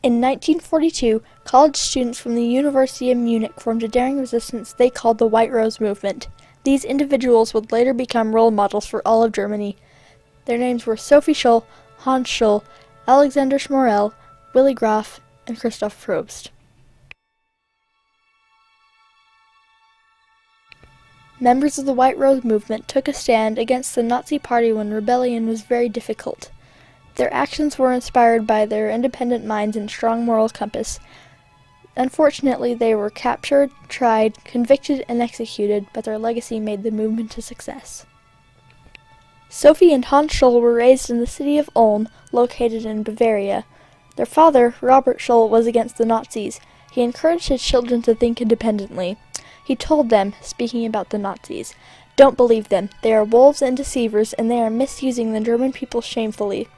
In 1942, college students from the University of Munich formed a daring resistance they called the White Rose Movement. These individuals would later become role models for all of Germany. Their names were Sophie Scholl, Hans Scholl, Alexander Schmorell, Willy Graf, and Christoph Probst. Members of the White Rose Movement took a stand against the Nazi Party when rebellion was very difficult. Their actions were inspired by their independent minds and strong moral compass. Unfortunately, they were captured, tried, convicted, and executed, but their legacy made the movement a success. Sophie and Hans Scholl were raised in the city of Ulm, located in Bavaria. Their father, Robert Scholl, was against the Nazis. He encouraged his children to think independently. He told them, speaking about the Nazis, "Don't believe them. They are wolves and deceivers, and they are misusing the German people shamefully."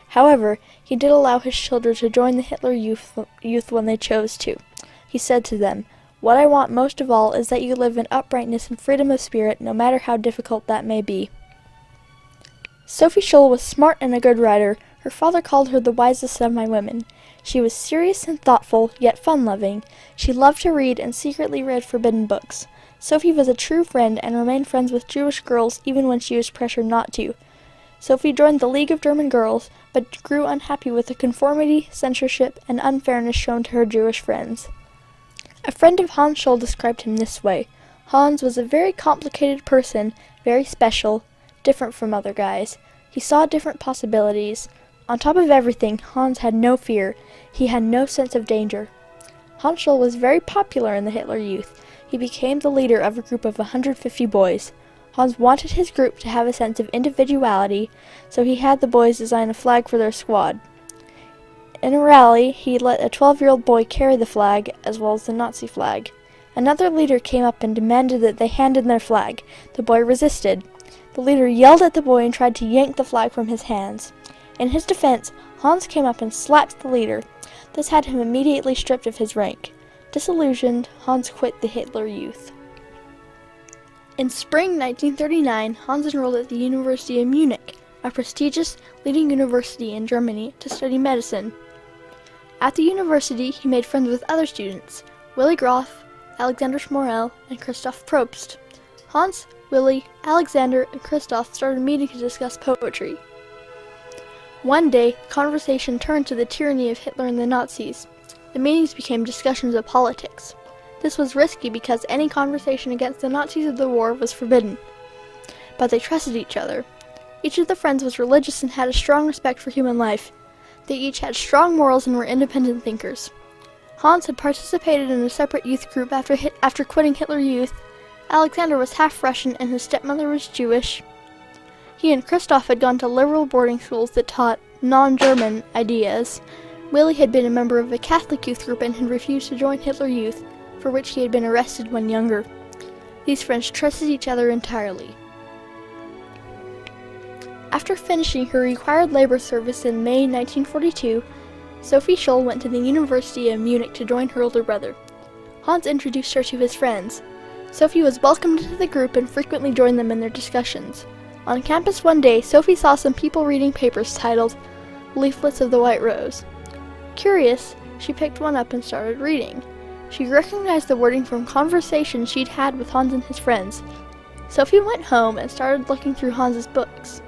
However, he did allow his children to join the Hitler Youth when they chose to. He said to them, "What I want most of all is that you live in uprightness and freedom of spirit, no matter how difficult that may be." Sophie Scholl was smart and a good writer. Her father called her the wisest of my women. She was serious and thoughtful, yet fun-loving. She loved to read and secretly read forbidden books. Sophie was a true friend and remained friends with Jewish girls even when she was pressured not to. Sophie joined the League of German Girls, but grew unhappy with the conformity, censorship, and unfairness shown to her Jewish friends. A friend of Hans Scholl described him this way: "Hans was a very complicated person, very special, different from other guys. He saw different possibilities. On top of everything, Hans had no fear. He had no sense of danger." Hans Scholl was very popular in the Hitler Youth. He became the leader of a group of 150 boys. Hans wanted his group to have a sense of individuality, so he had the boys design a flag for their squad. In a rally, he let a 12-year-old boy carry the flag, as well as the Nazi flag. Another leader came up and demanded that they hand in their flag. The boy resisted. The leader yelled at the boy and tried to yank the flag from his hands. In his defense, Hans came up and slapped the leader. This had him immediately stripped of his rank. Disillusioned, Hans quit the Hitler Youth. In spring 1939, Hans enrolled at the University of Munich, a prestigious leading university in Germany, to study medicine. At the university, he made friends with other students, Willy Graf, Alexander Schmorell, and Christoph Probst. Hans, Willy, Alexander, and Christoph started meeting to discuss poetry. One day, the conversation turned to the tyranny of Hitler and the Nazis. The meetings became discussions of politics. This was risky because any conversation against the Nazis of the war was forbidden. But they trusted each other. Each of the friends was religious and had a strong respect for human life. They each had strong morals and were independent thinkers. Hans had participated in a separate youth group after quitting Hitler Youth. Alexander was half Russian and his stepmother was Jewish. He and Christoph had gone to liberal boarding schools that taught non-German ideas. Willy had been a member of a Catholic youth group and had refused to join Hitler Youth, for which he had been arrested when younger. These friends trusted each other entirely. After finishing her required labor service in May 1942, Sophie Scholl went to the University of Munich to join her older brother. Hans introduced her to his friends. Sophie was welcomed into the group and frequently joined them in their discussions. On campus one day, Sophie saw some people reading papers titled "Leaflets of the White Rose." Curious, she picked one up and started reading. She recognized the wording from conversations she'd had with Hans and his friends. Sophie went home and started looking through Hans's books.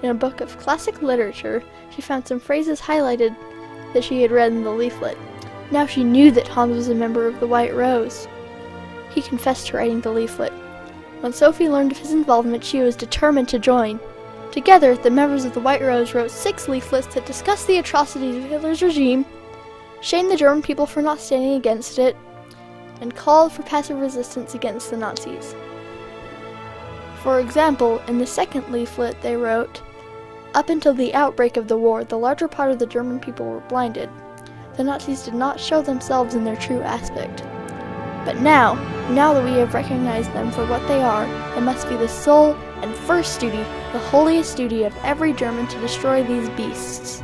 In a book of classic literature, she found some phrases highlighted that she had read in the leaflet. Now she knew that Hans was a member of the White Rose. He confessed to writing the leaflet. When Sophie learned of his involvement, she was determined to join. Together, the members of the White Rose wrote 6 leaflets that discussed the atrocities of Hitler's regime, shamed the German people for not standing against it, and called for passive resistance against the Nazis. For example, in the second leaflet they wrote, "Up until the outbreak of the war, the larger part of the German people were blinded. The Nazis did not show themselves in their true aspect. But now that we have recognized them for what they are, it must be the sole and first duty, the holiest duty of every German to destroy these beasts."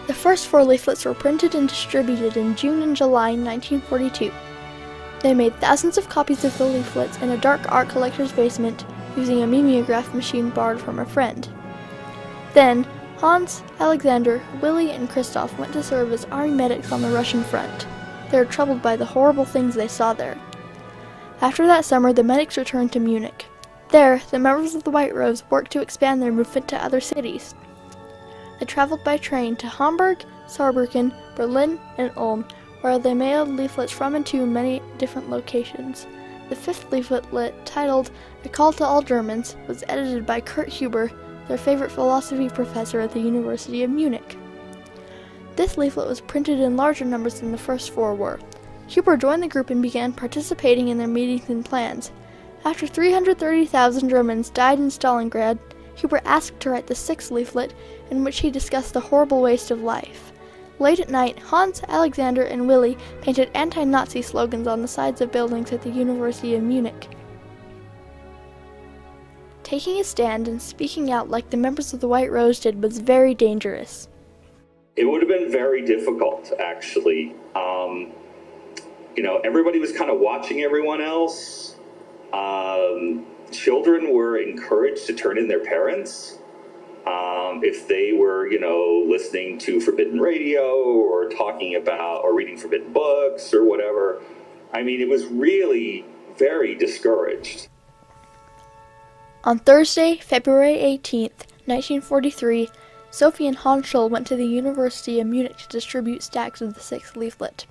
The first 4 leaflets were printed and distributed in June and July 1942. They made thousands of copies of the leaflets in a dark art collector's basement using a mimeograph machine borrowed from a friend. Then, Hans, Alexander, Willy, and Christoph went to serve as army medics on the Russian front. They were troubled by the horrible things they saw there. After that summer, the medics returned to Munich. There, the members of the White Rose worked to expand their movement to other cities. They traveled by train to Hamburg, Saarbrücken, Berlin, and Ulm, where they mailed leaflets from and to many different locations. The fifth leaflet, titled A Call to All Germans, was edited by Kurt Huber, their favorite philosophy professor at the University of Munich. This leaflet was printed in larger numbers than the first four were. Huber joined the group and began participating in their meetings and plans. After 330,000 Germans died in Stalingrad, Huber asked to write the sixth leaflet, in which he discussed the horrible waste of life. Late at night, Hans, Alexander, and Willy painted anti-Nazi slogans on the sides of buildings at the University of Munich. Taking a stand and speaking out like the members of the White Rose did was very dangerous. It would have been very difficult, actually. Everybody was kind of watching everyone else. Children were encouraged to turn in their parents. If they were, listening to forbidden radio or talking about or reading forbidden books or whatever. It was really very discouraged. On Thursday, February 18th, 1943, Sophie and Hans Scholl went to the University of Munich to distribute stacks of the sixth leaflet.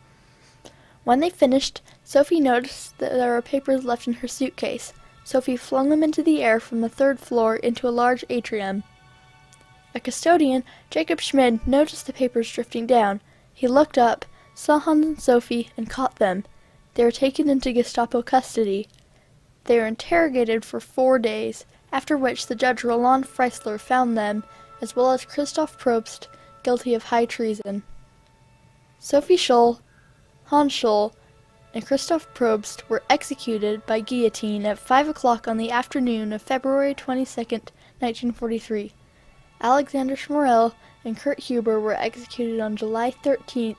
When they finished, Sophie noticed that there were papers left in her suitcase. Sophie flung them into the air from the third floor into a large atrium. A custodian, Jacob Schmid, noticed the papers drifting down. He looked up, saw Hans and Sophie, and caught them. They were taken into Gestapo custody. They were interrogated for 4 days, after which the judge Roland Freisler found them, as well as Christoph Probst, guilty of high treason. Sophie Scholl, Hans Scholl, and Christoph Probst were executed by guillotine at 5 o'clock on the afternoon of February 22, 1943. Alexander Schmorell and Kurt Huber were executed on July 13th,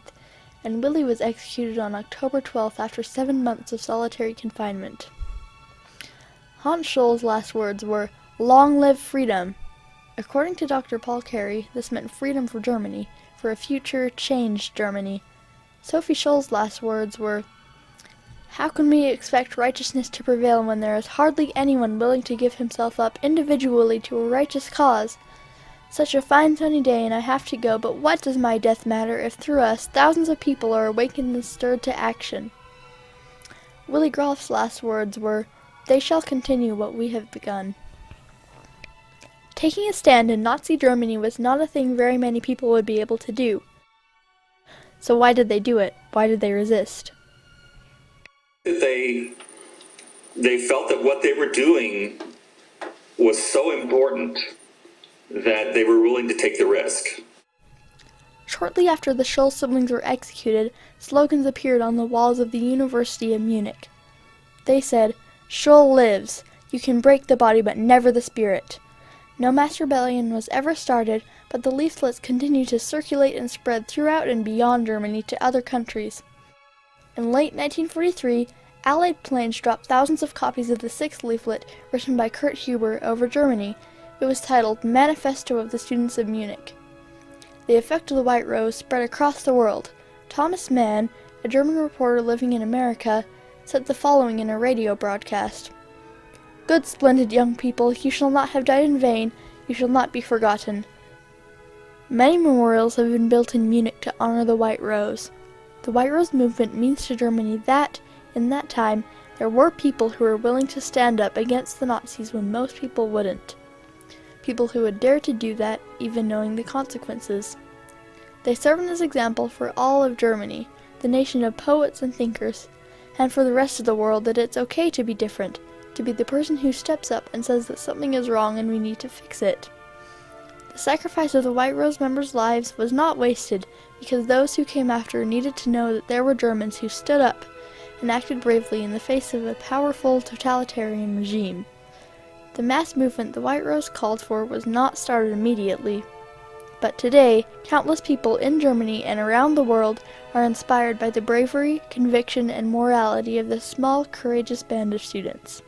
and Willy was executed on October 12th after 7 months of solitary confinement. Hans Scholl's last words were, "Long live freedom!" According to Dr. Paul Carey, this meant freedom for Germany, for a future, changed Germany. Sophie Scholl's last words were, "How can we expect righteousness to prevail when there is hardly anyone willing to give himself up individually to a righteous cause? Such a fine sunny day and I have to go, but what does my death matter if through us thousands of people are awakened and stirred to action?" Willy Grof's last words were, "They shall continue what we have begun." Taking a stand in Nazi Germany was not a thing very many people would be able to do. So why did they do it? Why did they resist? They felt that what they were doing was so important that they were willing to take the risk. Shortly after the Scholl siblings were executed, slogans appeared on the walls of the University of Munich. They said, "Scholl lives! You can break the body but never the spirit." No mass rebellion was ever started, but the leaflets continued to circulate and spread throughout and beyond Germany to other countries. In late 1943, Allied planes dropped thousands of copies of the sixth leaflet written by Kurt Huber over Germany. It was titled Manifesto of the Students of Munich. The effect of the White Rose spread across the world. Thomas Mann, a German reporter living in America, said the following in a radio broadcast: "Good, splendid young people, you shall not have died in vain, you shall not be forgotten." Many memorials have been built in Munich to honor the White Rose. The White Rose movement means to Germany that, in that time, there were people who were willing to stand up against the Nazis when most people wouldn't. People who would dare to do that, even knowing the consequences. They serve as an example for all of Germany, the nation of poets and thinkers, and for the rest of the world that it's okay to be different, to be the person who steps up and says that something is wrong and we need to fix it. The sacrifice of the White Rose members' lives was not wasted, because those who came after needed to know that there were Germans who stood up and acted bravely in the face of a powerful totalitarian regime. The mass movement the White Rose called for was not started immediately, but today, countless people in Germany and around the world are inspired by the bravery, conviction, and morality of this small, courageous band of students.